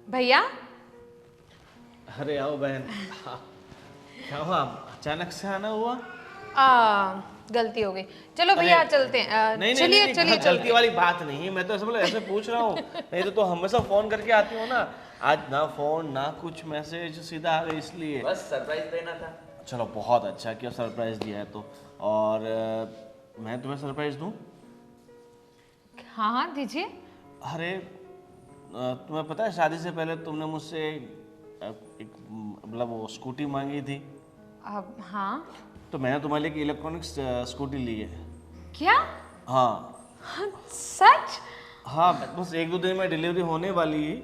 भैया। अरे आओ बहन। क्या हुआ, अचानक से आना हुआ? गलती हो गई। चलो भैया चलते हैं। नहीं नहीं चलिए नहीं, चलिए गलती वाली बात नहीं है, मैं तो ऐसे ऐसे पूछ रहा हूँ। नहीं तो हमेशा फोन करके आती हो ना, आज ना फोन ना कुछ मैसेज, सीधा आ गई इसलिए। बस सरप्राइज देना था। चलो बहुत अच्छा किया सरप्राइज दिया है तो। और मैं तुम्हें सरप्राइज दूँ? हाँ हाँ दीजिए। अरे तुम्हें पता है शादी से पहले तुमने मुझसे एक मतलब वो स्कूटी मांगी थी, हाँ। तो मैंने तुम्हारे लिए एक इलेक्ट्रॉनिक स्कूटी ली है। क्या? हाँ सच? हाँ, बस एक दो दिन में डिलीवरी होने वाली है।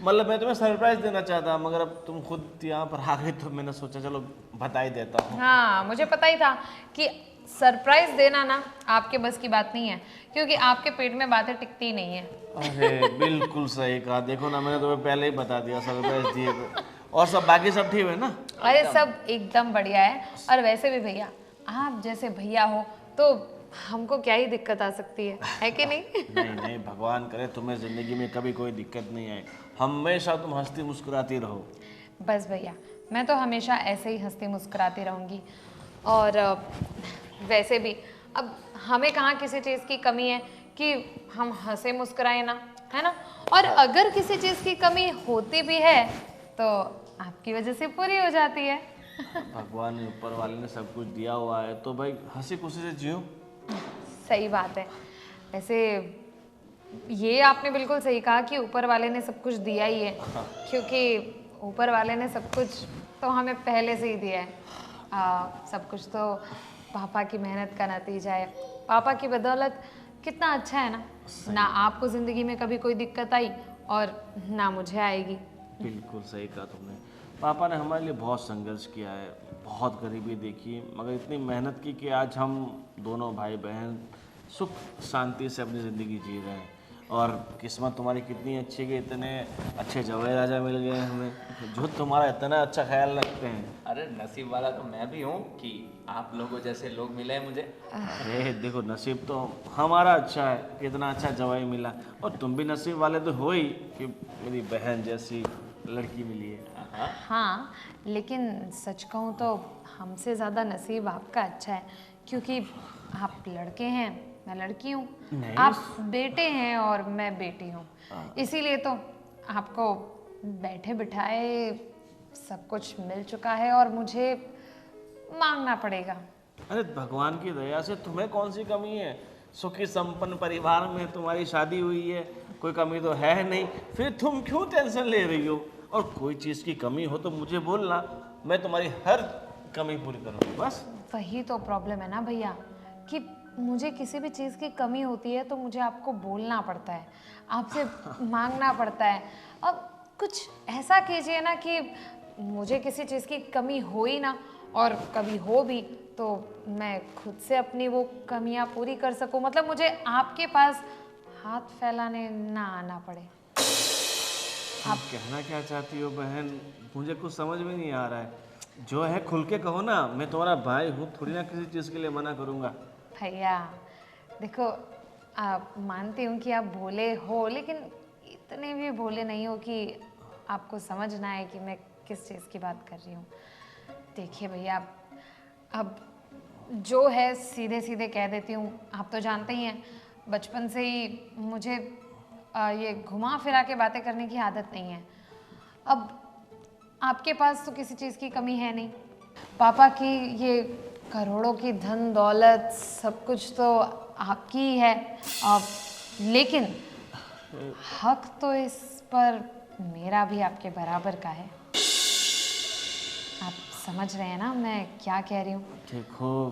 मतलब मैं तुम्हें सरप्राइज देना चाहता, मगर अब तुम खुद यहाँ पर आ गई तो मैंने सोचा चलो बता ही देता हूँ। हाँ मुझे पता ही था कि सरप्राइज देना ना आपके बस की बात नहीं है, क्योंकि आपके पेट में बातें टिकती ही नहीं है। अरे बिल्कुल सही कहा, देखो ना मैंने तुम्हें पहले ही बता दिया सरप्राइज दिए तो। और सब बाकी सब ठीक है ना? अरे सब एकदम बढ़िया है। और वैसे भी भैया, आप जैसे भैया हो तो हमको क्या ही दिक्कत आ सकती है कि नहीं? नहीं नहीं, भगवान करे तुम्हें जिंदगी में कभी कोई दिक्कत नहीं आए, हमेशा तुम हंसती मुस्कुराती रहो। बस भैया, मैं तो हमेशा ऐसे ही हंसती मुस्कुराती रहूँगी। और वैसे भी अब हमें कहाँ किसी चीज़ की कमी है कि हम हंसे मुस्कुराए ना, है ना? और अगर किसी चीज़ की कमी होती भी है तो आपकी वजह से पूरी हो जाती है। भगवान ने, ऊपर वाले ने सब कुछ दिया हुआ है तो भाई हंसी खुशी से जियो। सही बात है। वैसे ये आपने बिल्कुल सही कहा कि ऊपर वाले ने सब कुछ दिया ही है, क्योंकि ऊपर वाले ने सब कुछ तो हमें पहले से ही दिया है। सब कुछ तो पापा की मेहनत का नतीजा है। पापा की बदौलत कितना अच्छा है ना, ना आपको ज़िंदगी में कभी कोई दिक्कत आई और ना मुझे आएगी। बिल्कुल सही कहा तुमने। पापा ने हमारे लिए बहुत संघर्ष किया है, बहुत गरीबी देखी, मगर इतनी मेहनत की कि आज हम दोनों भाई बहन सुख शांति से अपनी ज़िंदगी जी रहे हैं। और किस्मत तुम्हारी कितनी अच्छी कि इतने अच्छे जवाई राजा मिल गए हैं हमें, जो तुम्हारा इतना अच्छा ख्याल रखते हैं। अरे नसीब वाला तो मैं भी हूँ कि आप लोगों जैसे लोग मिले हैं मुझे। अरे देखो, नसीब तो हमारा अच्छा है कि इतना अच्छा जवाई मिला, और तुम भी नसीब वाले तो हो ही कि मेरी बहन जैसी लड़की मिली है। हाँ, लेकिन सच कहूँ तो हमसे ज़्यादा नसीब आपका अच्छा है, क्योंकि आप लड़के हैं, मैं लड़की हूँ। नहीं। आप बेटे हैं और मैं बेटी हूँ। इसीलिए तो आपको बैठे बिठाए सब कुछ मिल चुका है और मुझे मांगना पड़ेगा। अरे भगवान की दया से तुम्हें कौन सी कमी है? सुखी संपन्न परिवार में तुम्हारी शादी हुई है, कोई कमी तो है नहीं, फिर तुम क्यों टेंशन ले रही हो? और कोई चीज़ की कमी हो तो मुझे बोलना, मैं तुम्हारी हर कमी पूरी करूँगी। बस वही तो प्रॉब्लम है ना भैया, कि मुझे किसी भी चीज़ की कमी होती है तो मुझे आपको बोलना पड़ता है, आपसे मांगना पड़ता है। अब कुछ ऐसा कीजिए ना कि मुझे किसी चीज़ की कमी हो ही ना, और कभी हो भी तो मैं खुद से अपनी वो कमियां पूरी कर सकूं। मतलब मुझे आपके पास हाथ फैलाने ना आना पड़े। आप कहना क्या चाहती हो बहन? मुझे कुछ समझ में नहीं आ रहा है। जो है खुल के कहो ना, मैं तुम्हारा भाई हूँ, थोड़ी ना किसी चीज़ के लिए मना करूँगा। भैया देखो, आप मानती हूँ कि आप भोले हो, लेकिन इतने भी भोले नहीं हो कि आपको समझ ना आए कि मैं किस चीज़ की बात कर रही हूँ। देखिए भैया, अब जो है सीधे सीधे कह देती हूँ। आप तो जानते ही हैं, बचपन से ही मुझे ये घुमा फिरा के बातें करने की आदत नहीं है। अब आपके पास तो किसी चीज़ की कमी है नहीं, पापा की ये करोड़ों की धन दौलत सब कुछ तो आपकी ही है। अब लेकिन हक तो इस पर मेरा भी आपके बराबर का है। आप समझ रहे हैं ना मैं क्या कह रही हूँ? देखो,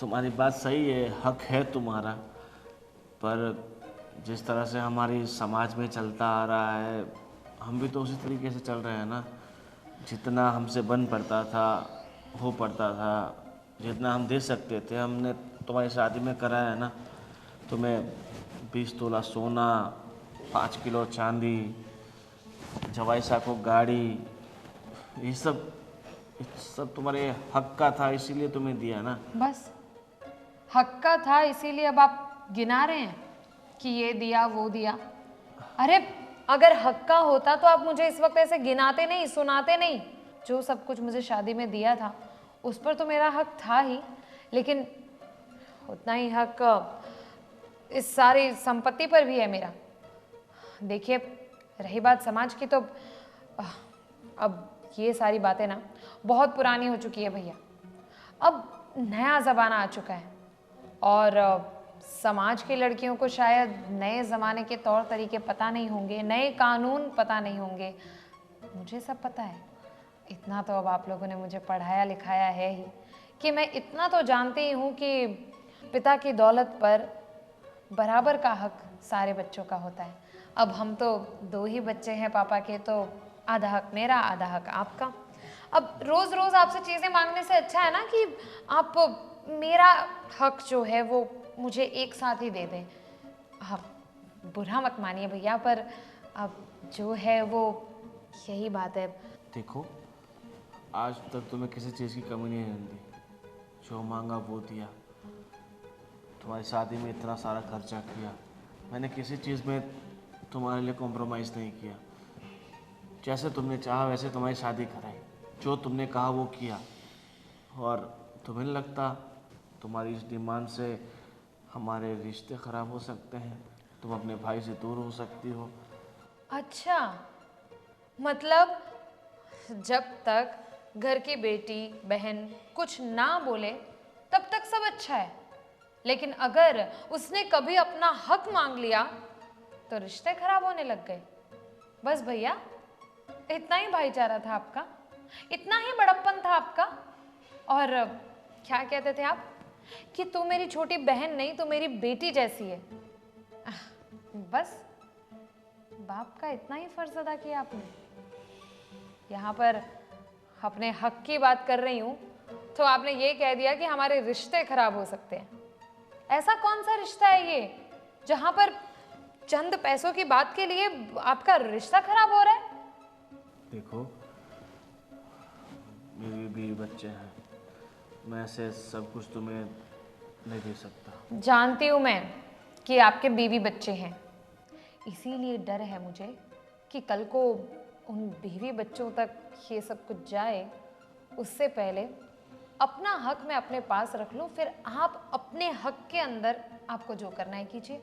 तुम्हारी बात सही है, हक है तुम्हारा, पर जिस तरह से हमारी समाज में चलता आ रहा है, हम भी तो उसी तरीके से चल रहे हैं ना। जितना हमसे बन पड़ता था, हो पड़ता था, जितना हम दे सकते थे हमने तुम्हारी शादी में कराया है ना। तुम्हें 20 तोला सोना, 5 किलो चांदी, जवाई साहब गाड़ी, ये सब तुम्हारे हक का था, इसीलिए तुम्हें दिया ना। बस हक का था इसीलिए अब आप गिना रहे हैं कि ये दिया वो दिया? अरे अगर हक का होता तो आप मुझे इस वक्त ऐसे गिनाते नहीं, सुनाते नहीं। जो सब कुछ मुझे शादी में दिया था उस पर तो मेरा हक था ही, लेकिन उतना ही हक इस सारी संपत्ति पर भी है मेरा। देखिए, रही बात समाज की, तो अब ये सारी बातें ना बहुत पुरानी हो चुकी है भैया। अब नया ज़माना आ चुका है और समाज की लड़कियों को शायद नए ज़माने के तौर तरीके पता नहीं होंगे, नए कानून पता नहीं होंगे। मुझे सब पता है। इतना तो अब आप लोगों ने मुझे पढ़ाया लिखाया है ही कि मैं इतना तो जानती ही हूँ कि पिता की दौलत पर बराबर का हक सारे बच्चों का होता है। अब हम तो 2 ही बच्चे हैं पापा के, तो आधा हक मेरा, आधा हक आपका। अब रोज़ रोज़ आपसे चीज़ें मांगने से अच्छा है ना कि आप मेरा हक जो है वो मुझे एक साथ ही दे दें। आप बुरा मत मानिए भैया, पर अब जो है वो यही बात है। देखो, आज तक तुम्हें किसी चीज़ की कमी नहीं रहने दी, जो मांगा वो दिया। तुम्हारी शादी में इतना सारा खर्चा किया, मैंने किसी चीज़ में तुम्हारे लिए कॉम्प्रोमाइज़ नहीं किया। जैसे तुमने चाहा वैसे तुम्हारी शादी कराई, जो तुमने कहा वो किया। और तुम्हें नहीं लगता तुम्हारी इस डिमांड से हमारे रिश्ते ख़राब हो सकते हैं? तुम अपने भाई से दूर हो सकती हो। अच्छा, मतलब जब तक घर की बेटी बहन कुछ ना बोले तब तक सब अच्छा है, लेकिन अगर उसने कभी अपना हक मांग लिया तो रिश्ते खराब होने लग गए। बस भैया, इतना ही भाईचारा था आपका, इतना ही बड़प्पन था आपका। और क्या कहते थे आप कि तू मेरी छोटी बहन नहीं, तू मेरी बेटी जैसी है। बस बाप का इतना ही फर्ज अदा किया आपने। यहाँ पर अपने हक की बात कर रही हूँ तो आपने ये कह दिया कि हमारे रिश्ते खराब हो सकते हैं। ऐसा कौन सा रिश्ता है ये जहाँ पर चंद पैसों की बात के लिए आपका रिश्ता खराब हो रहा है? देखो, मेरे भी बच्चे हैं, मैं ऐसे सब कुछ तुम्हें नहीं दे सकता। जानती हूँ मैं कि आपके बीवी बच्चे हैं, इसीलिए डर है मुझे कि कल को उन बीवी बच्चों तक ये सब कुछ जाए, उससे पहले अपना हक मैं अपने पास रख लूँ, फिर आप अपने हक के अंदर आपको जो करना है कीजिए।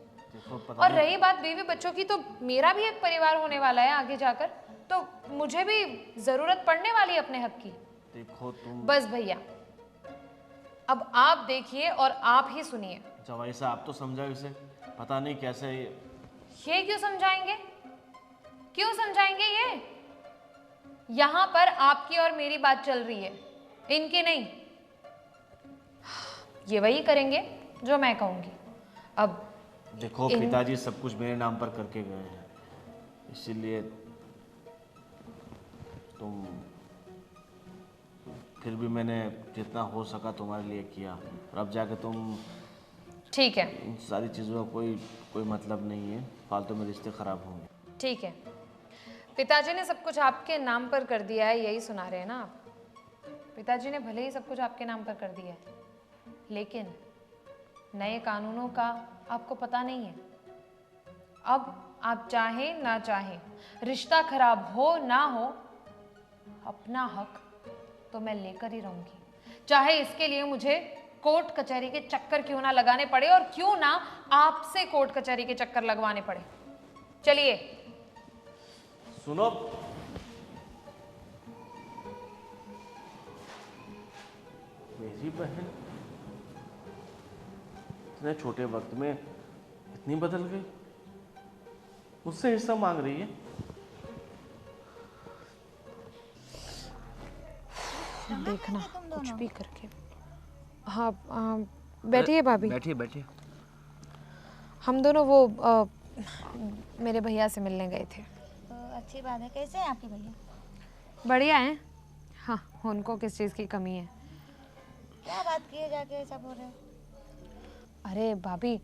और रही बात बीवी बच्चों की, तो मेरा भी एक परिवार होने वाला है आगे जाकर, तो मुझे भी जरूरत पड़ने वाली है अपने हक की। देखो तुम, बस भैया, अब आप देखिए और आप ही सुनिए। जवाई साहब, आप तो समझा इसे, पता नहीं कैसे ये क्यों समझाएंगे? क्यों समझाएंगे? ये यहाँ पर आपकी और मेरी बात चल रही है, इनकी नहीं। ये वही करेंगे जो मैं कहूँगी। अब देखो, पिताजी सब कुछ मेरे नाम पर करके गए हैं, इसीलिए तुम, फिर भी मैंने जितना हो सका तुम्हारे लिए किया। और अब जाके तुम, ठीक है, इन सारी चीज़ों का कोई मतलब नहीं है, फालतू में रिश्ते खराब होंगे। ठीक है। पिताजी ने सब कुछ आपके नाम पर कर दिया है, यही सुना रहे हैं ना आप? पिताजी ने भले ही सब कुछ आपके नाम पर कर दिया है, लेकिन नए कानूनों का आपको पता नहीं है। अब आप चाहें ना चाहें, रिश्ता खराब हो ना हो, अपना हक तो मैं लेकर ही रहूंगी, चाहे इसके लिए मुझे कोर्ट कचहरी के चक्कर क्यों ना लगाने पड़े, और क्यों ना आपसे कोर्ट कचहरी के चक्कर लगवाने पड़े। चलिए सुनो, मेरी बहन इतने छोटे वक्त में इतनी बदल गई, मुझसे हिस्सा मांग रही है। देखना कुछ भी करके। हाँ, बैठिए भाभी। बैठिए बैठिए। हम दोनों वो मेरे भैया से मिलने गए थे। तो अच्छी बात है। कैसे हैं आपके भैया? बढ़िया हैं। हाँ, उनको किस चीज़ की कमी है? क्या बात की है जाके ऐसा बोल रहे हो? अरे भाभी,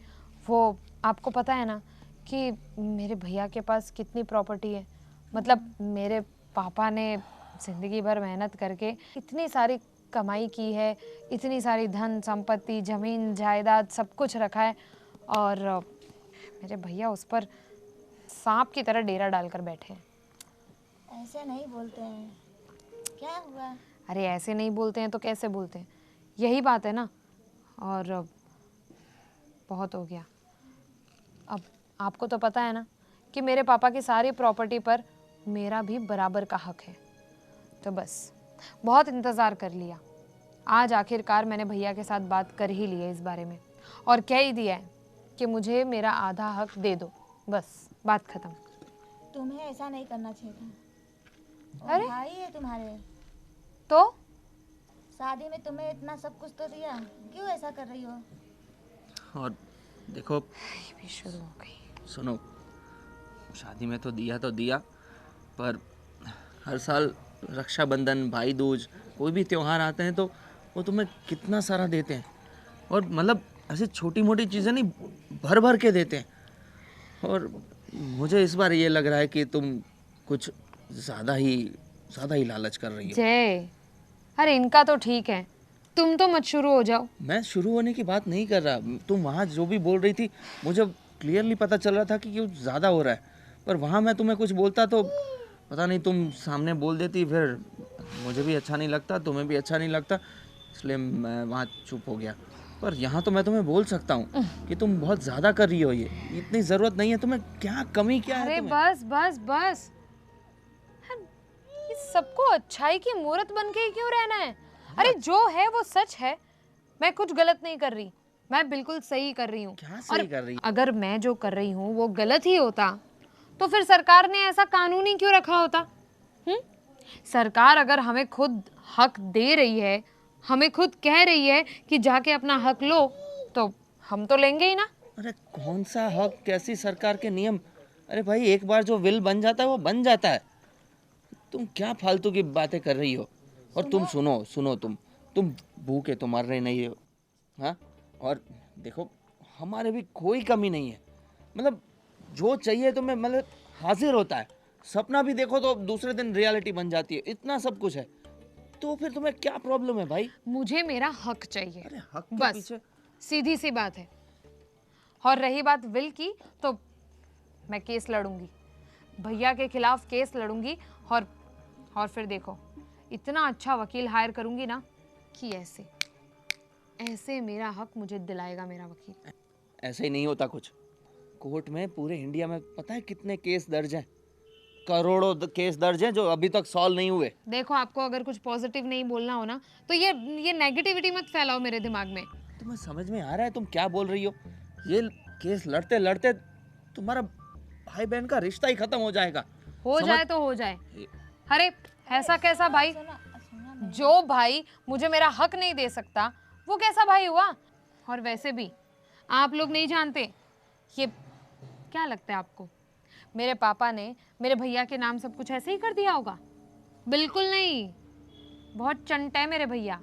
वो आपको पता है ना कि मेरे भैया के पास कितनी प्रॉपर्टी है। मतलब मेरे पापा ने ज़िंदगी भर मेहनत करके इतनी सारी कमाई की है, इतनी सारी धन संपत्ति, ज़मीन जायदाद सब कुछ रखा है, और मेरे भैया उस पर सांप की तरह डेरा डालकर बैठे हैं। ऐसे नहीं बोलते हैं, क्या हुआ? अरे ऐसे नहीं बोलते हैं तो कैसे बोलते हैं, यही बात है ना। और बहुत हो गया। अब आपको तो पता है ना कि मेरे पापा की सारी प्रॉपर्टी पर मेरा भी बराबर का हक है। तो बस बहुत इंतज़ार कर लिया, आज आखिरकार मैंने भैया के साथ बात कर ही ली है इस बारे में, और कह ही दिया है कि मुझे मेरा आधा हक दे दो, बस बात खत्म। तुम्हें ऐसा नहीं करना चाहिए था। और अरे? भाई है तुम्हारे, तो शादी में तुम्हें इतना सब कुछ तो दिया, क्यों ऐसा कर रही हो? और देखो, ये भी शुरू हो गई। सुनो, शादी में तो दिया, पर हर साल रक्षाबंधन, भाई दूज, कोई भी त्यौहार आते हैं तो वो तुम्हें कितना सारा देते हैं। और मतलब ऐसे छोटी मोटी चीज़ें नहीं, भर भर के देते हैं। और मुझे इस बार ये लग रहा है कि तुम कुछ ज़्यादा ही लालच कर रही हो। जय, अरे इनका तो ठीक है, तुम तो मत शुरू हो जाओ। मैं शुरू होने की बात नहीं कर रहा। तुम वहाँ जो भी बोल रही थी, मुझे क्लियरली पता चल रहा था कि कुछ ज़्यादा हो रहा है। पर वहाँ मैं तुम्हें कुछ बोलता तो पता नहीं, तुम सामने बोल देती, फिर मुझे भी अच्छा नहीं लगता, तुम्हें भी अच्छा नहीं लगता, इसलिए मैं वहाँ चुप हो गया। पर यहाँ तो मैं तुम्हें बोल सकता हूँ कि तुम बहुत ज़्यादा कर रही हो, ये इतनी ज़रूरत नहीं है तुम्हें। क्या कमी क्या है अरे तुम्हें? बस बस बस, ये सबको अच्छाई की मूरत बन के ही क्यों रहना है? अरे जो है वो सच है, मैं कुछ गलत नहीं कर रही, मैं बिल्कुल सही कर रही हूँ। क्या सही कर रही है? अगर मैं जो कर रही हूँ वो गलत ही होता तो फिर सरकार ने ऐसा कानून ही क्यों रखा होता? सरकार अगर हमें खुद हक दे रही है, हमें खुद कह रही है कि जाके अपना हक लो, तो हम तो लेंगे ही ना। अरे कौन सा हक, कैसी सरकार के नियम? अरे भाई, एक बार जो विल बन जाता है वो बन जाता है। तुम क्या फालतू की बातें कर रही हो? और तुम सुनो, तुम भूखे तो मर रहे नहीं हो, हाँ? और देखो, हमारे भी कोई कमी नहीं है। मतलब जो चाहिए तुम्हें, मतलब हाजिर होता है। सपना भी देखो तो दूसरे दिन रियलिटी बन जाती है, इतना सब कुछ है। तो फिर तुम्हें क्या प्रॉब्लम है भाई? मुझे मेरा हक चाहिए, अरे हक के बस पीछे सीधी सी बात है। और रही बात विल की, तो मैं केस लड़ूंगी, भैया के खिलाफ केस लड़ूंगी। और फिर देखो, इतना अच्छा वकील हायर करूंगी ना कि ऐसे मेरा हक मुझे दिलाएगा मेरा वकील। ऐसे ही नहीं होता कुछ। कोर्ट में पूरे इंडिया में पता है कितने केस दर्ज हैं? करोड़ों केस दर्ज हैं जो अभी तक सॉल्व नहीं हुए। देखो, आपको अगर कुछ पॉजिटिव नहीं बोलना हो ना, तो ये नेगेटिविटी मत फैलाओ मेरे दिमाग में। तुम्हें समझ में आ रहा है तुम क्या बोल रही हो? ये केस लड़ते लड़ते तुम्हारा भाई बहन का रिश्ता ही खत्म हो जाएगा। हो समझ- जाए तो हो जाए। अरे ऐसा कैसा भाई? सुना जो भाई मुझे मेरा हक नहीं दे सकता वो कैसा भाई हुआ? और वैसे भी आप लोग नहीं जानते, ये क्या लगता है आपको, मेरे पापा ने मेरे भैया के नाम सब कुछ ऐसे ही कर दिया होगा? बिल्कुल नहीं, बहुत चंट है मेरे भैया,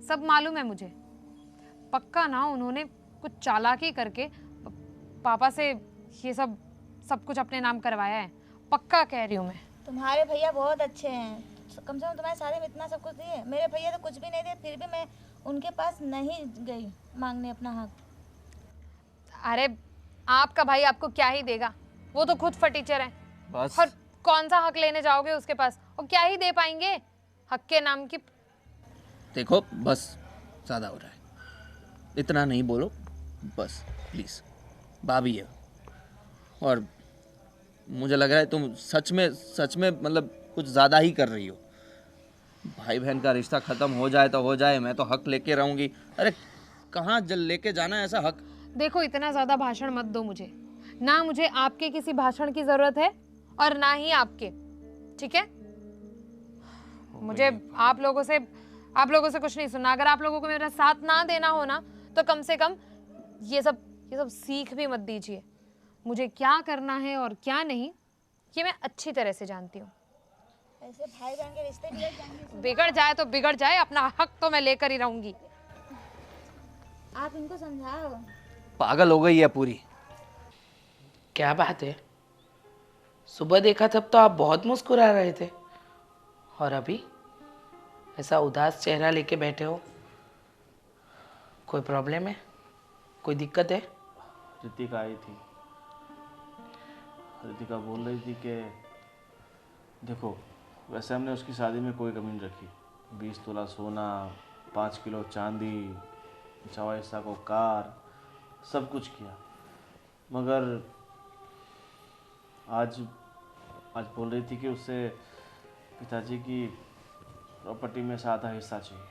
सब मालूम है मुझे। पक्का ना उन्होंने कुछ चालाकी करके पापा से ये सब कुछ अपने नाम करवाया है, पक्का कह रही हूँ मैं। तुम्हारे भैया बहुत अच्छे हैं, कम से कम तुम्हारे शादी में इतना सब कुछ दिए। मेरे भैया तो कुछ भी नहीं दिए, फिर भी मैं उनके पास नहीं गई मांगने अपना हक। अरे आपका भाई आपको क्या ही देगा, वो तो खुद फटीचर है। बस और कौन सा हक लेने जाओगे उसके पास, और क्या ही दे पाएंगे हक के नाम की। देखो, बस ज़्यादा हो रहा है, इतना नहीं बोलो बस प्लीज़। भाभी है और मुझे लग रहा है तुम सच में मतलब कुछ ज़्यादा ही कर रही हो। भाई बहन का रिश्ता ख़त्म हो जाए तो हो जाए, मैं तो हक लेके रहूँगी। अरे कहाँ लेके जाना है ऐसा हक? देखो, इतना ज़्यादा भाषण मत दो मुझे, ना मुझे आपके किसी भाषण की ज़रूरत है और ना ही आपके, ठीक है? मुझे आप लोगों से कुछ नहीं सुनना। अगर आप लोगों को मेरा साथ ना देना हो ना, तो कम से कम ये सब सीख भी मत दीजिए। मुझे क्या करना है और क्या नहीं, ये मैं अच्छी तरह से जानती हूँ। ऐसे भाई बहन के रिश्ते बिगड़ जाएंगे। बिगड़ जाए तो बिगड़ जाए, अपना हक तो मैं लेकर ही रहूंगी। आप इनको समझाओ। पागल हो गई है पूरी। क्या बात है? सुबह देखा तब तो आप बहुत मुस्कुरा रहे थे, और अभी ऐसा उदास चेहरा लेके बैठे हो। कोई प्रॉब्लम है? कोई दिक्कत है? ऋतिका आई थी। रितिका बोल रही थी कि देखो, वैसे हमने उसकी शादी में कोई कमी नहीं रखी। 20 तोला सोना, 5 किलो चांदी, 4 को कार, सब कुछ किया। मगर आज बोल रही थी कि उसे पिताजी की प्रॉपर्टी में से आधा हिस्सा चाहिए।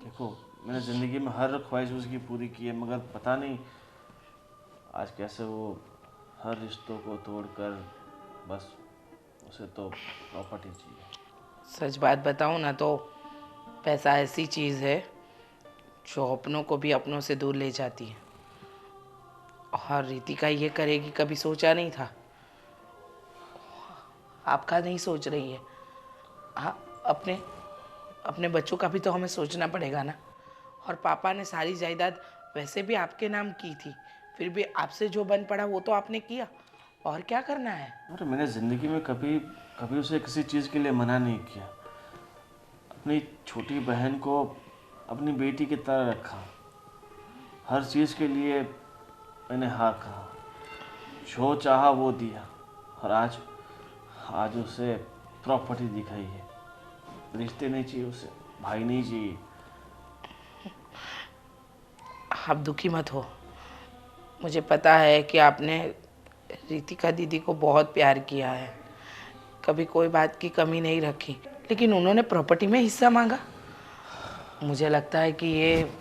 देखो, मैंने ज़िंदगी में हर ख्वाहिश उसकी पूरी की है, मगर पता नहीं आज कैसे वो हर रिश्तों को तोड़कर बस उसे तो प्रॉपर्टी चाहिए। सच बात बताऊं ना तो पैसा ऐसी चीज़ है जो अपनों को भी अपनों से दूर ले जाती है। और रितिका ये करेगी कभी सोचा नहीं था। आपका नहीं सोच रही है। हाँ, अपने बच्चों का भी तो हमें सोचना पड़ेगा ना। और पापा ने सारी जायदाद वैसे भी आपके नाम की थी, फिर भी आपसे जो बन पड़ा वो तो आपने किया, और क्या करना है। और मैंने ज़िंदगी में कभी उसे किसी चीज़ के लिए मना नहीं किया। अपनी छोटी बहन को अपनी बेटी की तरह रखा। हर चीज़ के लिए मैंने हाँ कहा, जो चाहा वो दिया। और आज उसे प्रॉपर्टी दिखाई है। रिश्ते नहीं चाहिए उसे, भाई नहीं चाहिए। आप दुखी मत हो। मुझे पता है कि आपने रितिका दीदी को बहुत प्यार किया है, कभी कोई बात की कमी नहीं रखी, लेकिन उन्होंने प्रॉपर्टी में हिस्सा मांगा। मुझे लगता है कि ये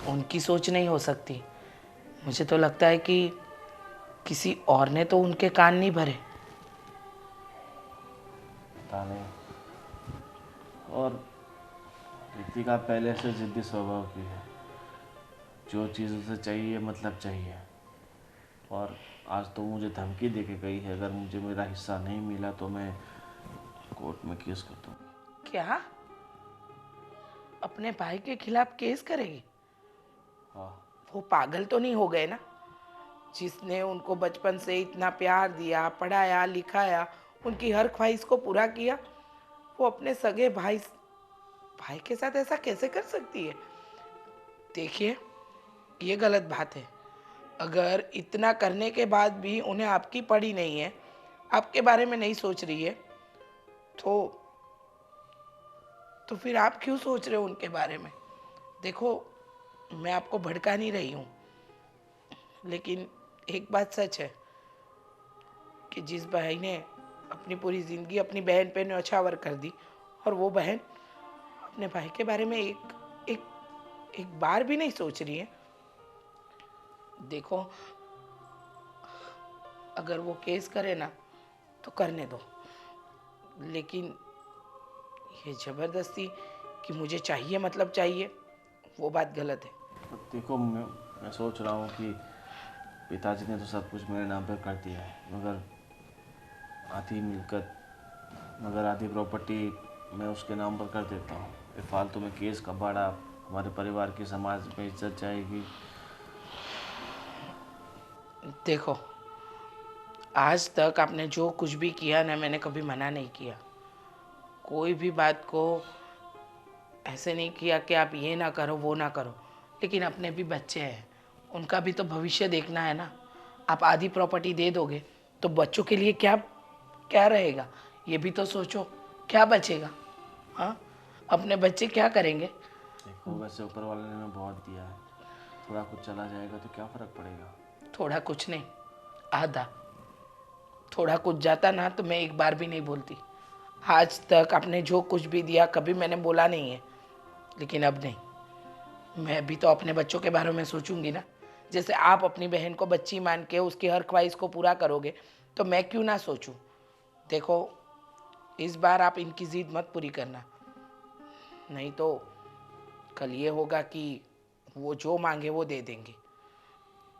उनकी सोच नहीं हो सकती। मुझे तो लगता है कि किसी और ने तो उनके कान नहीं भरे। पता नहीं। और रितिका पहले से जिद्दी स्वभाव की है। जो चीज़ उसे चाहिए मतलब चाहिए। और आज तो मुझे धमकी दे के गई है, अगर मुझे मेरा हिस्सा नहीं मिला तो मैं कोर्ट में केस कर दूँगी। क्या? अपने भाई के खिलाफ केस करेगी? हाँ। वो पागल तो नहीं हो गए ना? जिसने उनको बचपन से इतना प्यार दिया, पढ़ाया, लिखाया, उनकी हर ख्वाहिश को पूरा किया, वो अपने सगे भाई के साथ ऐसा कैसे कर सकती है? देखिए, ये गलत बात है। अगर इतना करने के बाद भी उन्हें आपकी पड़ी नहीं है, आपके बारे में नहीं सोच रही है, तो फिर आप क्यों सोच रहे हो उनके बारे में? देखो, मैं आपको भड़का नहीं रही हूँ, लेकिन एक बात सच है कि जिस भाई ने अपनी पूरी ज़िंदगी अपनी बहन पे न्यौछावर कर दी, और वो बहन अपने भाई के बारे में एक बार भी नहीं सोच रही है। देखो, अगर वो केस करे ना तो करने दो, लेकिन ये ज़बरदस्ती कि मुझे चाहिए मतलब चाहिए, वो बात गलत है। देखो, मैं सोच रहा हूँ कि पिताजी ने तो सब कुछ मेरे नाम पर कर दिया है, मगर आधी मिलकत, मगर आधी प्रॉपर्टी मैं उसके नाम पर कर देता हूँ। ये फालतू में केस का बाड़ा, हमारे परिवार की, समाज में इज्जत जाएगी। देखो, आज तक आपने जो कुछ भी किया ना, मैंने कभी मना नहीं किया। कोई भी बात को ऐसे नहीं किया कि आप ये ना करो वो ना करो, लेकिन अपने भी बच्चे हैं, उनका भी तो भविष्य देखना है ना। आप आधी प्रॉपर्टी दे दोगे तो बच्चों के लिए क्या क्या रहेगा, ये भी तो सोचो। क्या बचेगा? हाँ, अपने बच्चे क्या करेंगे? देखो, वैसे ऊपर वाले ने हमें बहुत दिया है, थोड़ा कुछ चला जाएगा तो क्या फ़र्क पड़ेगा। थोड़ा कुछ नहीं, आधा। थोड़ा कुछ जाता ना तो मैं एक बार भी नहीं बोलती। आज तक आपने जो कुछ भी दिया कभी मैंने बोला नहीं है, लेकिन अब नहीं। मैं भी तो अपने बच्चों के बारे में सोचूंगी ना। जैसे आप अपनी बहन को बच्ची मान के उसकी हर ख्वाहिश को पूरा करोगे, तो मैं क्यों ना सोचूं। देखो, इस बार आप इनकी ज़िद मत पूरी करना, नहीं तो कल ये होगा कि वो जो मांगे वो दे देंगे।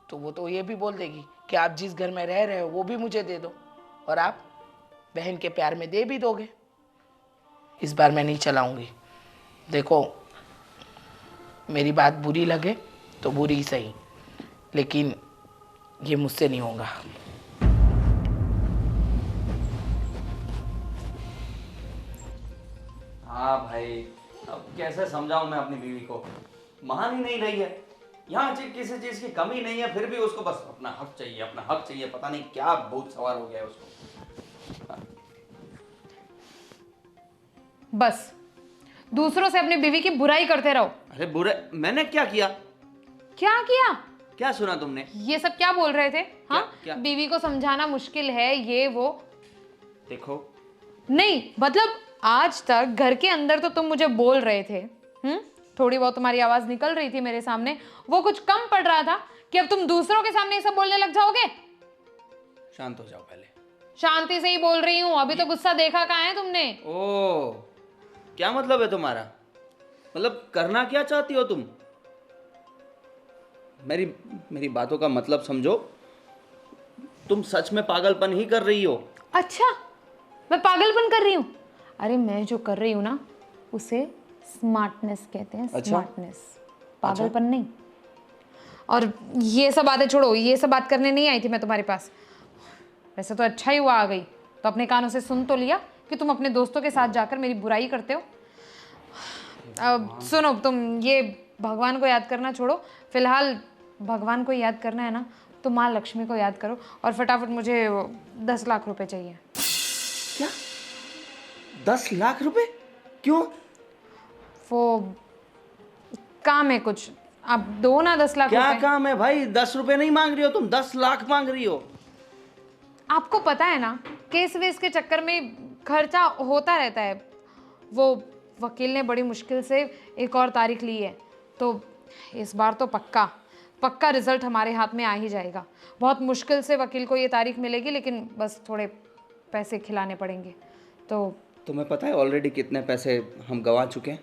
तो वो तो ये भी बोल देगी कि आप जिस घर में रह रहे हो वो भी मुझे दे दो, और आप बहन के प्यार में दे भी दोगे। इस बार मैं नहीं चलाऊंगी। देखो, मेरी बात बुरी लगे तो बुरी ही सही, लेकिन ये मुझसे नहीं होगा। हाँ भाई, अब कैसे समझाऊं मैं अपनी बीवी को, मान ही नहीं रही है। यहाँ किसी चीज की कमी नहीं है, फिर भी उसको बस अपना हक चाहिए, अपना हक चाहिए। पता नहीं क्या भूत सवार हो गया है उसको। बस दूसरों से अपनी बीवी की बुराई करते रहो। अरे बुरे मैंने क्या किया? क्या किया? क्या सुना तुमने? ये सब क्या बोल रहे थे? हाँ, क्या? बीवी को समझाना मुश्किल है, ये वो। देखो, नहीं मतलब आज तक घर के अंदर तो तुम मुझे बोल रहे थे, थोड़ी बहुत तुम्हारी आवाज निकल रही थी मेरे सामने, वो कुछ कम पड़ रहा था कि अब तुम दूसरों के सामने ये सब बोलने लग जाओगे? शांत हो जाओ पहले। शांति से ही बोल रही हूँ, अभी तो गुस्सा देखा कहाँ है तुमने? ओ, क्या मतलब है तुम्हारा? मतलब करना क्या चाहती हो तुम? मेरी बातों का मतलब समझो। तुम सच में पागलपन ही कर रही हो। अच्छा, मैं पागलपन कर रही हूँ? अरे मैं जो कर रही हूँ ना, उसे स्मार्टनेस कहते हैं। अच्छा? स्मार्टनेस, पागलपन नहीं। और ये सब बातें छोड़ो, ये सब बात करने नहीं आई थी मैं तुम्हारे पास। वैसे तो अच्छा ही हुआ आ गई, तो अपने कानों से सुन तो लिया कि तुम अपने दोस्तों के साथ जाकर मेरी बुराई करते हो। अब सुनो, तुम ये भगवान को याद करना छोड़ो, फिलहाल भगवान को याद करना है ना तो माँ लक्ष्मी को याद करो, और फटाफट मुझे 10 लाख रुपए चाहिए। क्या? 10 लाख रुपए? क्यों? वो काम है कुछ, आप दो ना 10 लाख क्या रुपए। काम है भाई? 10 रुपए नहीं मांग रही हो तुम, 10 लाख मांग रही हो। आपको पता है ना, केस वेस के चक्कर में खर्चा होता रहता है। वो वकील ने बड़ी मुश्किल से एक और तारीख ली है, तो इस बार तो पक्का रिजल्ट हमारे हाथ में आ ही जाएगा। बहुत मुश्किल से वकील को ये तारीख मिलेगी, लेकिन बस थोड़े पैसे खिलाने पड़ेंगे। तो तुम्हें पता है ऑलरेडी कितने पैसे हम गंवा चुके हैं?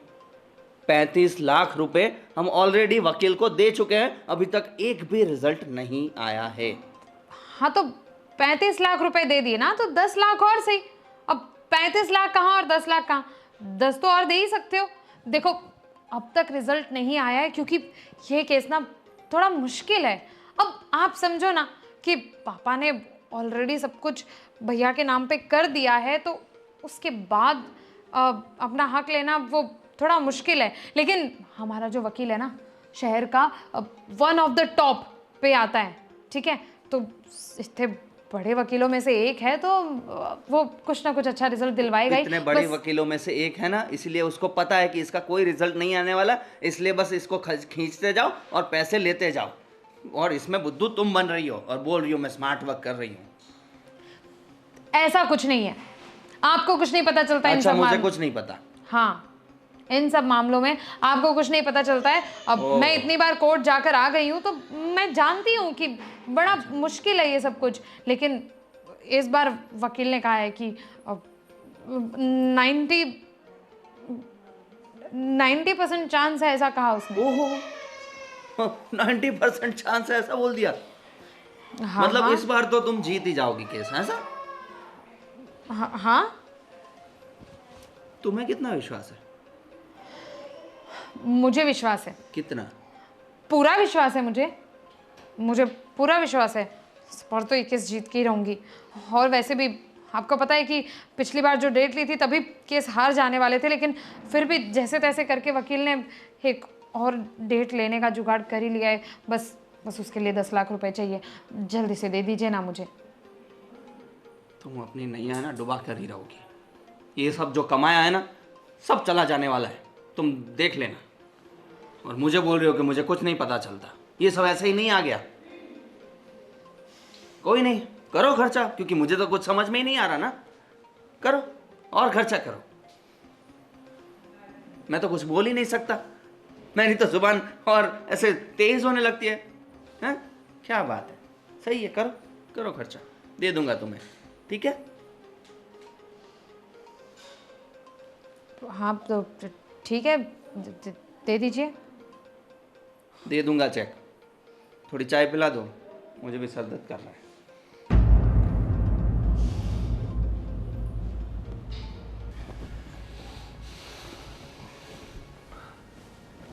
35 लाख रुपए हम ऑलरेडी वकील को दे चुके हैं, अभी तक एक भी रिजल्ट नहीं आया है। हाँ, तो 35 लाख रुपए दे दिए ना, तो 10 लाख और सही। अब 35 लाख कहाँ और 10 लाख कहाँ, 10 तो और दे ही सकते हो। देखो, अब तक रिजल्ट नहीं आया है क्योंकि ये केस ना थोड़ा मुश्किल है। अब आप समझो ना कि पापा ने ऑलरेडी सब कुछ भैया के नाम पे कर दिया है, तो उसके बाद अपना हक लेना वो थोड़ा मुश्किल है। लेकिन हमारा जो वकील है ना, शहर का 1 ऑफ द टॉप पे आता है, ठीक है? तो इतने बड़े वकीलों में से एक है, तो वो कुछ ना कुछ अच्छा रिजल्ट दिलवाएगा ही। इतने बड़े बस वकीलों में से एक है ना, इसलिए उसको पता है कि इसका कोई रिजल्ट नहीं आने वाला, इसलिए बस इसको खींचते जाओ और पैसे लेते जाओ। और इसमें बुद्धू तुम बन रही हो और बोल रही हो मैं स्मार्ट वर्क कर रही हूँ। ऐसा कुछ नहीं है, आपको कुछ नहीं पता चलता। अच्छा, इन मुझे सब कुछ नहीं पता। हाँ, इन सब मामलों में आपको कुछ नहीं पता चलता है। अब मैं इतनी बार कोर्ट जाकर आ गई हूँ, तो मैं जानती हूँ कि बड़ा मुश्किल है ये सब कुछ। लेकिन इस बार वकील ने कहा है कि 90% चांस है, ऐसा कहा उसने। ओहो, 90% चांस है, ऐसा बोल दिया? हाँ, मतलब हाँ, इस बार तो तुम जीत ही जाओगी केस, ऐसा? हाँ, हाँ। तुम्हें कितना विश्वास है? मुझे विश्वास है, कितना? पूरा विश्वास है मुझे पूरा विश्वास है। इस बार तो 21 जीत के ही रहूंगी। और वैसे भी आपको पता है कि पिछली बार जो डेट ली थी तभी केस हार जाने वाले थे, लेकिन फिर भी जैसे तैसे करके वकील ने एक और डेट लेने का जुगाड़ कर ही लिया है। बस उसके लिए 10 लाख रुपए चाहिए, जल्दी से दे दीजिए ना मुझे। तुम अपनी नैया ना डुबा कर ही रहोगी। ये सब जो कमाया है ना, सब चला जाने वाला है, तुम देख लेना। और मुझे बोल रही हो कि मुझे कुछ नहीं पता चलता, ये सब ऐसे ही नहीं आ गया। कोई नहीं, करो खर्चा, क्योंकि मुझे तो कुछ समझ में ही नहीं आ रहा ना। करो और खर्चा करो, मैं तो कुछ बोल ही नहीं सकता। मेरी तो जुबान और ऐसे तेज होने लगती है। हैं? क्या बात है, सही है, करो करो खर्चा, दे दूंगा तुम्हें, ठीक है? हाँ, तो ठीक है, दे दीजिए। दे दूंगा चेक। थोड़ी चाय पिला दो, मुझे भी सर दर्द कर रहा है।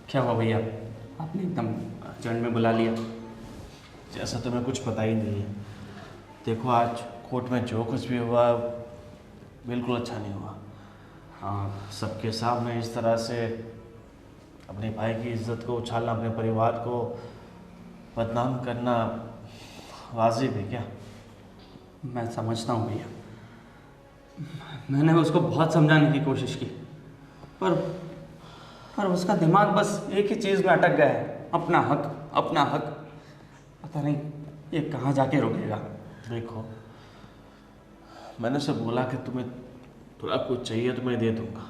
क्या हुआ भैया, आपने एकदम अर्जेंट में बुला लिया? जैसा तुम्हें कुछ पता ही नहीं है। देखो, आज कोर्ट में जो कुछ भी हुआ बिल्कुल अच्छा नहीं हुआ। हाँ, सबके सामने इस तरह से अपने भाई की इज्जत को उछालना, अपने परिवार को बदनाम करना वाजिब है क्या? मैं समझता हूँ भैया, मैंने उसको बहुत समझाने की कोशिश की, पर उसका दिमाग बस एक ही चीज़ में अटक गया है, अपना हक, अपना हक। पता नहीं ये कहाँ जाके रुकेगा। देखो, मैंने उसे बोला कि तुम्हें थोड़ा कुछ चाहिए तो मैं दे दूंगा,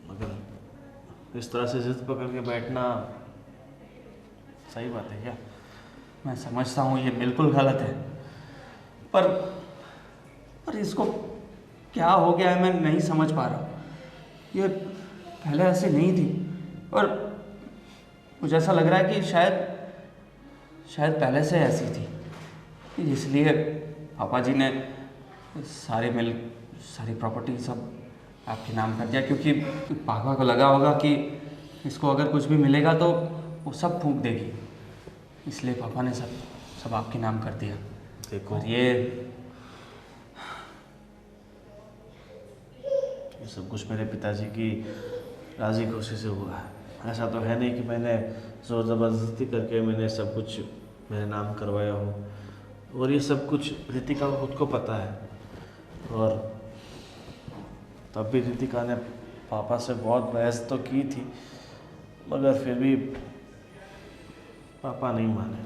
मगर इस तरह से जिद पकड़ के बैठना सही बात है क्या? मैं समझता हूँ ये बिल्कुल गलत है, पर इसको क्या हो गया है मैं नहीं समझ पा रहा। ये पहले ऐसी नहीं थी, और मुझे ऐसा लग रहा है कि शायद पहले से ऐसी थी, इसलिए पापा जी ने सारी प्रॉपर्टी सब आपके नाम कर दिया, क्योंकि पापा को लगा होगा कि इसको अगर कुछ भी मिलेगा तो वो सब फूंक देगी, इसलिए पापा ने सब आपके नाम कर दिया। देखो, और ये सब कुछ मेरे पिताजी की राजी खुशी से हुआ है। ऐसा तो है नहीं कि मैंने ज़ोर ज़बरदस्ती करके मैंने सब कुछ मेरे नाम करवाया हो। और ये सब कुछ रितिका को खुद को पता है, और तब भी रितिका ने पापा से बहुत बहस तो की थी, मगर फिर भी पापा नहीं माने।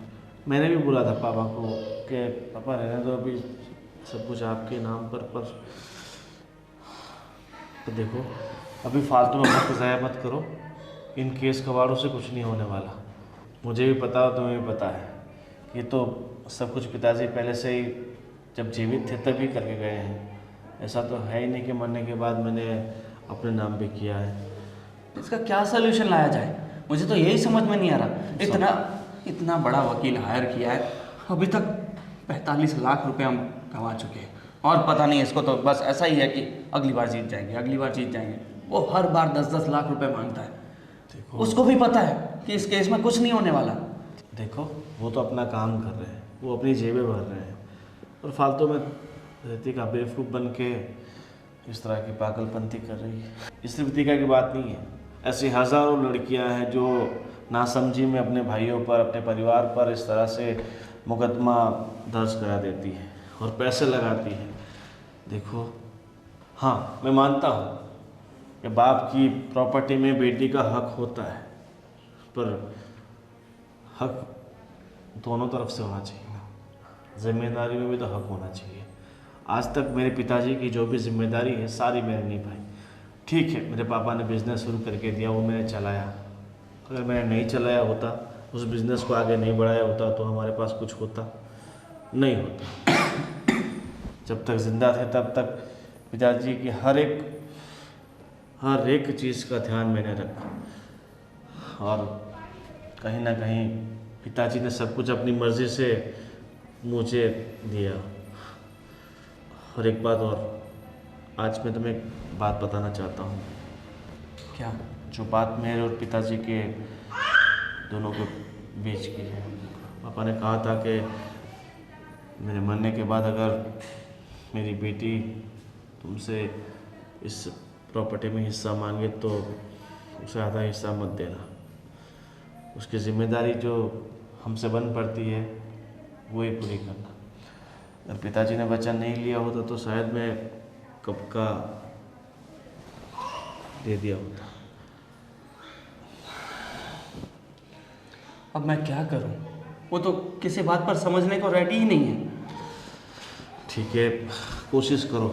मैंने भी बोला था पापा को कि पापा रहने दो, अभी सब कुछ आपके नाम पर तो देखो, अभी फालतू में वक्त ज़ाया मत करो, इन केस कबाड़ों से कुछ नहीं होने वाला। मुझे भी पता और तुम्हें भी पता है, ये तो सब कुछ पिताजी पहले से ही जब जीवित थे तभी करके गए हैं। ऐसा तो है ही नहीं कि मरने के बाद मैंने अपने नाम पे किया है। इसका क्या सलूशन लाया जाए, मुझे तो यही समझ में नहीं आ रहा। इतना बड़ा वकील हायर किया है, अभी तक 45 लाख रुपए हम कमा चुके हैं, और पता नहीं इसको तो बस ऐसा ही है कि अगली बार जीत जाएंगे। वो हर बार 10-10 लाख रुपए मांगता है। देखो, उसको भी पता है कि इस केस में कुछ नहीं होने वाला। देखो, वो तो अपना काम कर रहे हैं, वो अपनी जेबें भर रहे हैं, और फालतू में रितिका बेवकूफ़ बन के इस तरह की पागलपंती कर रही है। इस रितिका की बात नहीं है, ऐसी हज़ारों लड़कियां हैं जो नासमझी में अपने भाइयों पर, अपने परिवार पर इस तरह से मुकदमा दर्ज करा देती है और पैसे लगाती है। देखो, हाँ, मैं मानता हूँ कि बाप की प्रॉपर्टी में बेटी का हक होता है, पर हक दोनों तरफ से होना चाहिए ना। जिम्मेदारी में भी तो हक होना चाहिए। आज तक मेरे पिताजी की जो भी जिम्मेदारी है सारी मैंने निभाई। ठीक है, मेरे पापा ने बिज़नेस शुरू करके दिया, वो मैंने चलाया। अगर मैंने नहीं चलाया होता, उस बिज़नेस को आगे नहीं बढ़ाया होता, तो हमारे पास कुछ होता नहीं होता। जब तक ज़िंदा थे तब तक पिताजी की हर एक चीज़ का ध्यान मैंने रखा, और कहीं ना कहीं पिताजी ने सब कुछ अपनी मर्ज़ी से मुझे दिया। और एक बात और, आज मैं तुम्हें एक बात बताना चाहता हूँ। क्या? जो बात मेरे और पिताजी के दोनों के बीच की है। पापा ने कहा था कि मेरे मरने के बाद अगर मेरी बेटी तुमसे इस प्रॉपर्टी में हिस्सा मांगे तो उसे आधा हिस्सा मत देना। उसकी जिम्मेदारी जो हमसे बन पड़ती है वो ही पूरी करना। अगर पिताजी ने वचन नहीं लिया होता तो शायद मैं कब का दे दिया होता। अब मैं क्या करूं? वो तो किसी बात पर समझने को रेडी ही नहीं है। ठीक है, कोशिश करो,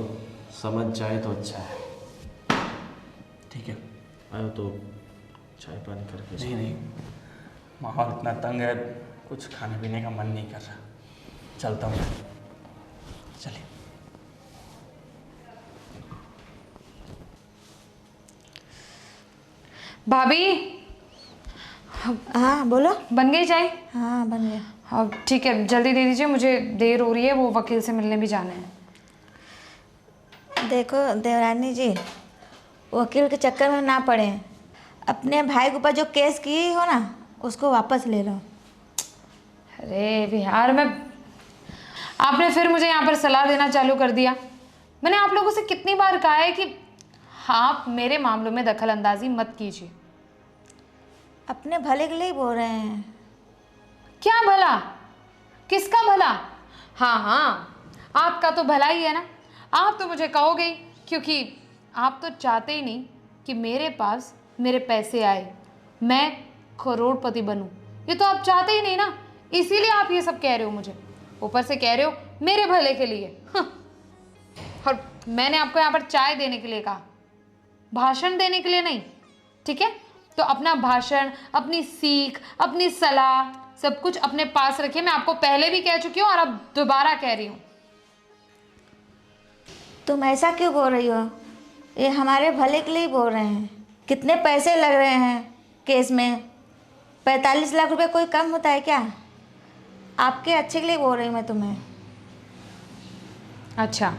समझ जाए तो अच्छा है। ठीक है, आयो तो चाय पानी करके। नहीं, माहौल इतना तंग है, कुछ खाने पीने का मन नहीं कर रहा। चलता हूँ, चलिए। भाभी, हाँ बोलो। बन गई चाय? हाँ बन गया। हाँ ठीक है, जल्दी दे दीजिए, मुझे देर हो रही है, वो वकील से मिलने भी जाना है। देखो देवरानी जी, वकील के चक्कर में ना पड़े। अपने भाई के ऊपर जो केस की हो ना, उसको वापस ले लो। अरे बिहार में आपने फिर मुझे यहाँ पर सलाह देना चालू कर दिया। मैंने आप लोगों से कितनी बार कहा है कि आप मेरे मामलों में दखल अंदाजी मत कीजिए। अपने भले के लिए ही बोल रहे हैं। क्या भला? किसका भला? हाँ हाँ, आपका तो भला ही है ना। आप तो मुझे कहोगे ही, क्योंकि आप तो चाहते ही नहीं कि मेरे पास मेरे पैसे आए, मैं करोड़पति बनूं। ये तो आप चाहते ही नहीं ना, इसीलिए आप ये सब कह रहे हो मुझे। ऊपर से कह रहे हो मेरे भले के लिए। और मैंने आपको यहाँ पर चाय देने के लिए कहा, भाषण देने के लिए नहीं, ठीक है? तो अपना भाषण, अपनी सीख, अपनी सलाह सब कुछ अपने पास रखिए। मैं आपको पहले भी कह चुकी हूँ और अब दोबारा कह रही हूँ। तुम ऐसा क्यों बोल रही हो? ये हमारे भले के लिए बोल रहे हैं। कितने पैसे लग रहे हैं केस में? 45 लाख रुपए कोई कम होता है क्या? आपके अच्छे के लिए बोल रही हूँ मैं तुम्हें। अच्छा,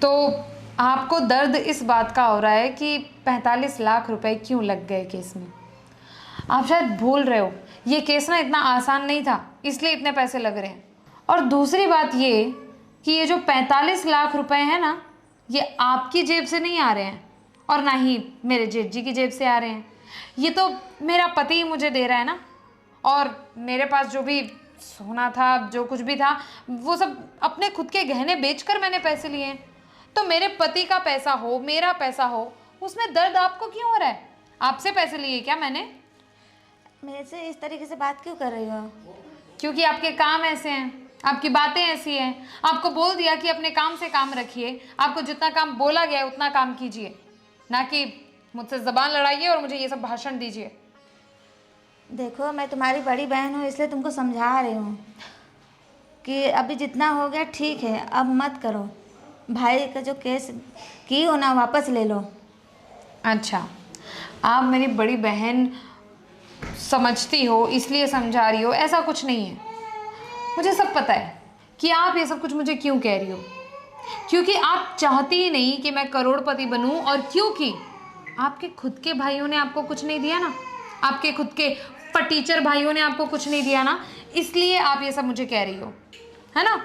तो आपको दर्द इस बात का हो रहा है कि 45 लाख रुपए क्यों लग गए केस में। आप शायद भूल रहे हो, ये केस ना इतना आसान नहीं था, इसलिए इतने पैसे लग रहे हैं। और दूसरी बात ये कि ये जो 45 लाख रुपए हैं ना, ये आपकी जेब से नहीं आ रहे हैं और ना ही मेरे जेठ जी की जेब से आ रहे हैं। ये तो मेरा पति ही मुझे दे रहा है ना। और मेरे पास जो भी सोना था, जो कुछ भी था, वो सब अपने खुद के गहने बेचकर मैंने पैसे लिए हैं। तो मेरे पति का पैसा हो, मेरा पैसा हो, उसमें दर्द आपको क्यों हो रहा है? आपसे पैसे लिए क्या मैंने? मेरे से इस तरीके से बात क्यों कर रही हो? क्योंकि आपके काम ऐसे हैं, आपकी बातें ऐसी हैं। आपको बोल दिया कि अपने काम से काम रखिए, आपको जितना काम बोला गया है उतना काम कीजिए, ना कि मुझसे ज़बान लड़ाइए और मुझे ये सब भाषण दीजिए। देखो, मैं तुम्हारी बड़ी बहन हूँ, इसलिए तुमको समझा रही हूँ कि अभी जितना हो गया ठीक है, अब मत करो। भाई का जो केस की हो ना, वापस ले लो। अच्छा, आप मेरी बड़ी बहन समझती हो इसलिए समझा रही हो, ऐसा कुछ नहीं है। मुझे सब पता है कि आप ये सब कुछ मुझे क्यों कह रही हो। क्योंकि आप चाहती ही नहीं कि मैं करोड़पति बनूं, और क्योंकि आपके खुद के भाइयों ने आपको कुछ नहीं दिया ना, आपके खुद के फटीचर भाइयों ने आपको कुछ नहीं दिया ना, इसलिए आप ये सब मुझे कह रही हो, है ना?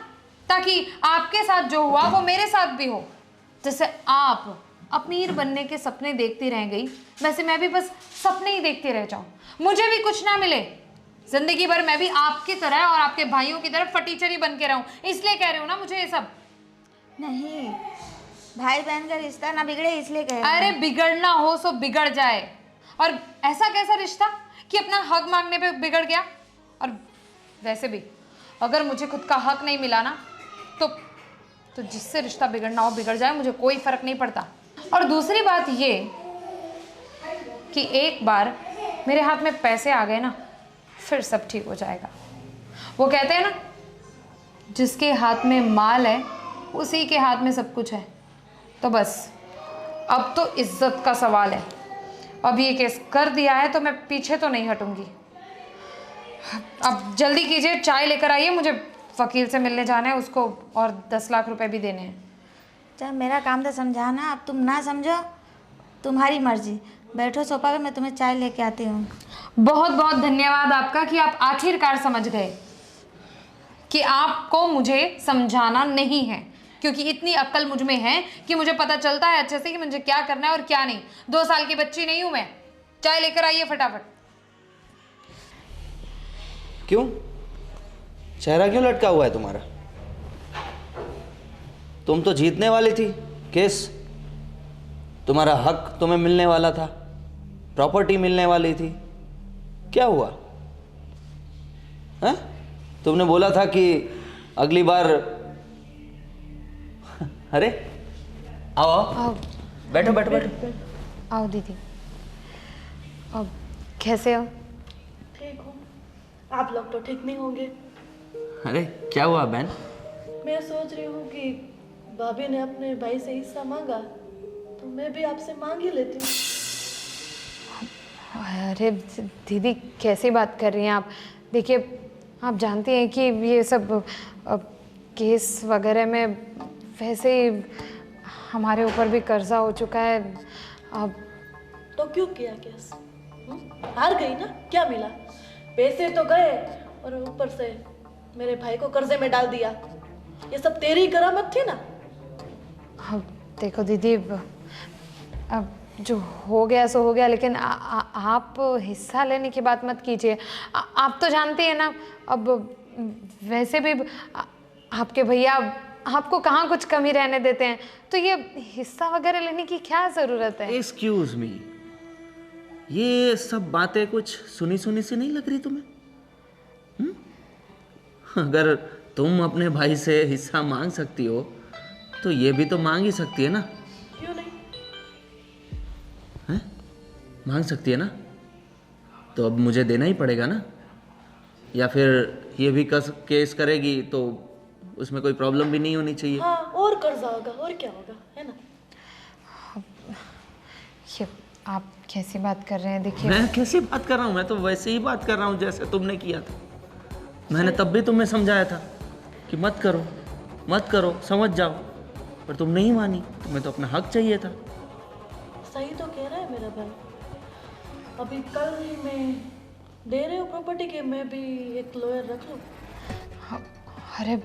ताकि आपके साथ जो हुआ वो मेरे साथ भी हो। जैसे आप अमीर बनने के सपने देखती रह गई, वैसे मैं भी बस सपने ही देखती रह जाऊं, मुझे भी कुछ ना मिले। जिंदगी भर मैं भी आपकी तरह और आपके भाइयों की तरह फटीचर ही बन के रहूं, इसलिए कह रही हूँ ना मुझे ये सब। नहीं, भाई बहन का रिश्ता ना बिगड़े इसलिए कह रही हूँ। अरे बिगड़ना हो सो बिगड़ जाए, और ऐसा कैसा रिश्ता कि अपना हक मांगने पे बिगड़ गया। और वैसे भी अगर मुझे खुद का हक नहीं मिला ना, तो जिससे रिश्ता बिगड़ना हो बिगड़ जाए, मुझे कोई फर्क नहीं पड़ता। और दूसरी बात ये कि एक बार मेरे हाथ में पैसे आ गए ना, फिर सब ठीक हो जाएगा। वो कहते हैं ना, जिसके हाथ में माल है उसी के हाथ में सब कुछ है। तो बस अब तो इज्जत का सवाल है। अब ये केस कर दिया है तो मैं पीछे तो नहीं हटूंगी। अब जल्दी कीजिए, चाय लेकर आइए, मुझे वकील से मिलने जाना है, उसको और 10 लाख रुपए भी देने हैं। जब मेरा काम था समझाना, अब तुम ना समझो, तुम्हारी मर्जी। बैठो सोफा पे, मैं तुम्हें चाय लेके आती हूँ। बहुत बहुत धन्यवाद आपका कि आप आखिरकार समझ गए कि आपको मुझे समझाना नहीं है, क्योंकि इतनी अक्ल मुझ में है कि मुझे पता चलता है अच्छे से कि मुझे क्या करना है और क्या नहीं। 2 साल की बच्ची नहीं हूं मैं। चाय लेकर आइए फटाफट। क्यों? चेहरा क्यों लटका हुआ है तुम्हारा? तुम तो जीतने वाली थी केस, तुम्हारा हक तुम्हें मिलने वाला था, प्रॉपर्टी मिलने वाली थी। क्या हुआ? हाँ? तुमने बोला था कि अगली बार अरे आओ आओ, आओ बैठो बैठो बैठो। आओ दीदी। अब कैसे हो? ठीक हूँ, आप लोग तो ठीक नहीं होंगे। अरे क्या हुआ बहन? मैं सोच रही हूँ कि भाभी ने अपने भाई से हिस्सा मांगा, तो मैं भी आपसे मांग ही लेती हूँ। अरे दीदी, कैसी बात कर रही हैं आप? देखिए, आप जानती हैं कि ये सब केस वगैरह में वैसे ही हमारे ऊपर भी कर्जा हो चुका है। अब तो क्यों किया केस? हार गई ना, क्या मिला? पैसे तो गए और ऊपर से मेरे भाई को कर्जे में डाल दिया। ये सब तेरी करामत थी ना। अब देखो दीदी, अब जो हो गया सो हो गया, लेकिन आप हिस्सा लेने की बात मत कीजिए। आप तो जानती हैं ना, अब वैसे भी आपके भैया आपको कहाँ कुछ कमी रहने देते हैं, तो ये हिस्सा वगैरह लेने की क्या ज़रूरत है? एक्सक्यूज मी, ये सब बातें कुछ सुनी सुनी सी नहीं लग रही तुम्हें? अगर तुम अपने भाई से हिस्सा मांग सकती हो तो ये भी तो मांग ही सकती है ना? क्यों नहीं? हैं? मांग सकती है ना? तो अब मुझे देना ही पड़ेगा ना? या फिर ये भी केस करेगी तो उसमें कोई प्रॉब्लम भी नहीं होनी चाहिए? हाँ, और कर्जा होगा, और क्या होगा, है ना? ये आप कैसी बात कर रहे हैं? देखिए, मैं कैसी बात कर रहा हूँ? मैं तो वैसे ही बात कर रहा हूँ जैसे तुमने किया था। मैंने तब भी तुम्हें समझाया था कि मत करो मत करो, समझ जाओ, पर तुम नहीं मानी। तुम्हें तो अपना हक चाहिए था। सही तो कह रहा है मेरा भाई। अभी कल ही मैं दे रही हूँ प्रॉपर्टी के, मैं भी एक लॉयर रख लूँ। अरे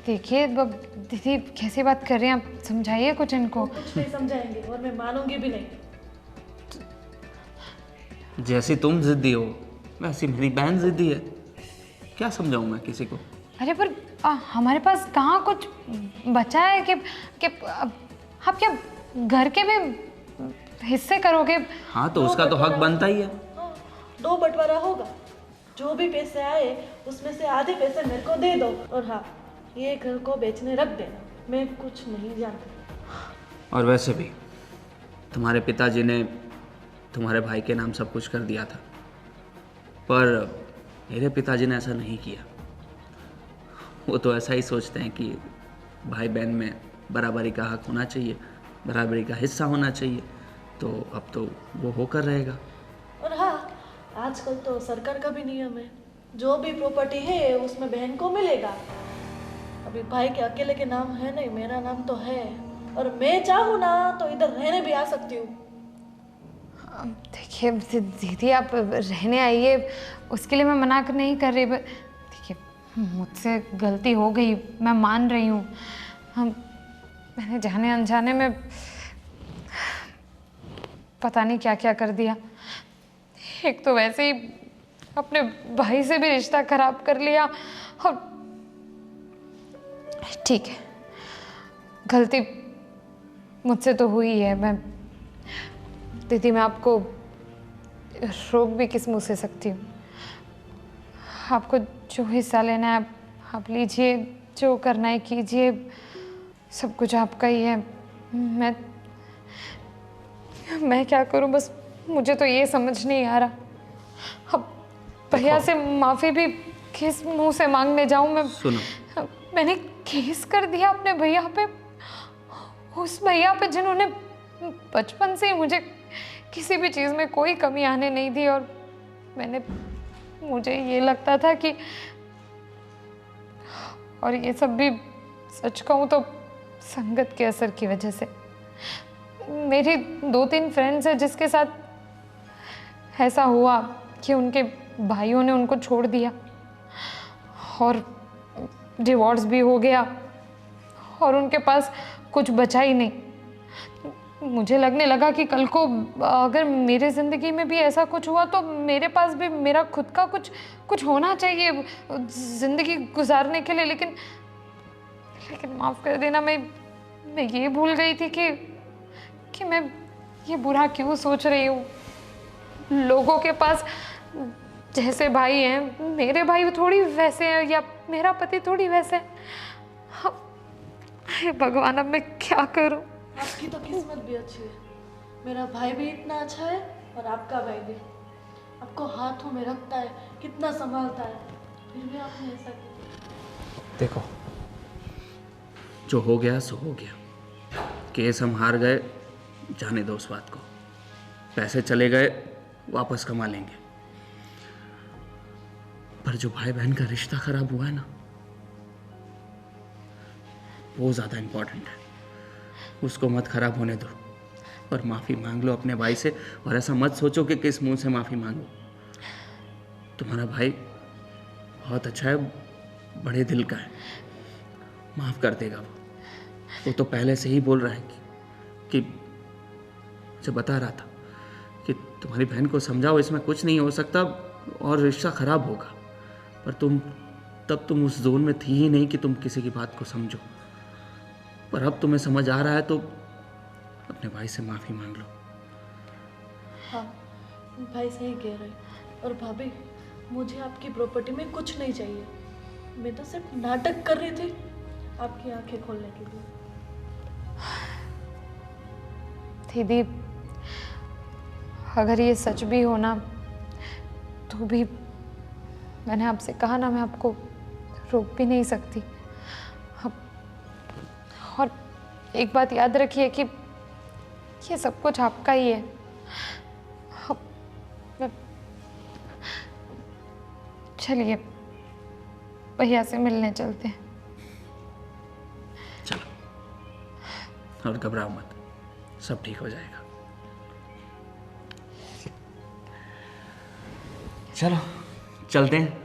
देखिए दीदी, कैसी बात कर रही हैं आप? समझाइए कुछ इनको। कुछ नहीं समझाएंगे और मैं मानूंगी भी नहीं। जैसी तुम जिद्दी हो वैसी मेरी बहन जिद्दी है। क्या समझाऊं मैं किसी को? अरे पर हमारे पास कहाँ कुछ बचा है कि आप क्या घर के भी हिस्से करोगे? हाँ तो उसका तो हक बनता ही है। हाँ, 2 बंटवारा होगा। जो भी पैसे आए उसमें से आधे पैसे मेरे को दे दो, और हाँ, ये घर को बेचने रख देना। मैं कुछ नहीं जानती। और वैसे भी तुम्हारे पिताजी ने तुम्हारे भाई के नाम सब कुछ कर दिया था, पर मेरे पिताजी ने ऐसा नहीं किया। वो तो ऐसा ही सोचते हैं कि भाई बहन में बराबरी का हक होना चाहिए, बराबरी का हिस्सा होना चाहिए। तो अब तो वो होकर रहेगा। और हाँ, आजकल तो सरकार का भी नियम है, जो भी प्रॉपर्टी है उसमें बहन को मिलेगा। अभी भाई के अकेले के नाम है नहीं, मेरा नाम तो है, और मैं चाहूँ ना तो इधर रहने भी आ सकती हूँ। देखिए दीदी, आप रहने आइए, उसके लिए मैं मना नहीं कर रही। देखिए, मुझसे गलती हो गई, मैं मान रही हूँ। मैंने जाने अनजाने में पता नहीं क्या क्या कर दिया। एक तो वैसे ही अपने भाई से भी रिश्ता खराब कर लिया, और ठीक है, गलती मुझसे तो हुई है। दीदी, मैं आपको रोक भी किस मुँह से सकती हूँ? आपको जो हिस्सा लेना है आप लीजिए, जो करना है कीजिए, सब कुछ आपका ही है। मैं क्या करूँ? बस मुझे तो ये समझ नहीं आ रहा। अब भैया से माफ़ी भी किस मुंह से मांगने जाऊँ मैं? सुनो, मैंने केस कर दिया अपने भैया पे, उस भैया पे जिन्होंने बचपन से ही मुझे किसी भी चीज़ में कोई कमी आने नहीं दी। और मुझे ये लगता था कि, और ये सब भी सच कहूँ तो संगत के असर की वजह से। मेरी 2-3 फ्रेंड्स हैं जिसके साथ ऐसा हुआ कि उनके भाइयों ने उनको छोड़ दिया और डिवोर्स भी हो गया, और उनके पास कुछ बचा ही नहीं। मुझे लगने लगा कि कल को अगर मेरे ज़िंदगी में भी ऐसा कुछ हुआ तो मेरे पास भी मेरा खुद का कुछ होना चाहिए ज़िंदगी गुजारने के लिए। लेकिन माफ़ कर देना, मैं ये भूल गई थी कि मैं ये बुरा क्यों सोच रही हूँ। लोगों के पास जैसे भाई हैं, मेरे भाई थोड़ी वैसे हैं, या मेरा पति थोड़ी वैसे है। हे भगवान, अब मैं क्या करूँ? आपकी तो किस्मत भी अच्छी है, मेरा भाई भी इतना अच्छा है और आपका भाई भी आपको हाथों में रखता है, कितना संभालता है, फिर भी आपने ऐसा किया। देखो, जो हो गया सो हो गया। केस हम हार गए, जाने दो उस बात को। पैसे चले गए, वापस कमा लेंगे। पर जो भाई बहन का रिश्ता खराब हुआ है ना, वो ज़्यादा इम्पोर्टेंट है। उसको मत खराब होने दो, और माफ़ी मांग लो अपने भाई से। और ऐसा मत सोचो कि किस मुंह से माफ़ी मांगो। तुम्हारा भाई बहुत अच्छा है, बड़े दिल का है, माफ़ कर देगा वो। तो पहले से ही बोल रहा है कि मुझे बता रहा था कि तुम्हारी बहन को समझाओ, इसमें कुछ नहीं हो सकता और रिश्ता ख़राब होगा। पर तुम उस जोन में थी ही नहीं कि तुम किसी की बात को समझो। पर अब तुम्हें समझ आ रहा है तो अपने भाई से माफ़ी मांग लो। हाँ, भाई सही कह रहे हैं। और भाभी, मुझे आपकी प्रॉपर्टी में कुछ नहीं चाहिए। मैं तो सिर्फ नाटक कर रही थी आपकी आंखें खोलने के लिए। दीदी, अगर ये सच भी हो ना तो भी मैंने आपसे कहा ना, मैं आपको रोक भी नहीं सकती। और एक बात याद रखिए कि ये सब कुछ आपका ही है। चलिए भैया से मिलने चलते हैं। चलो, और घबराओ मत, सब ठीक हो जाएगा। चलो चलते हैं।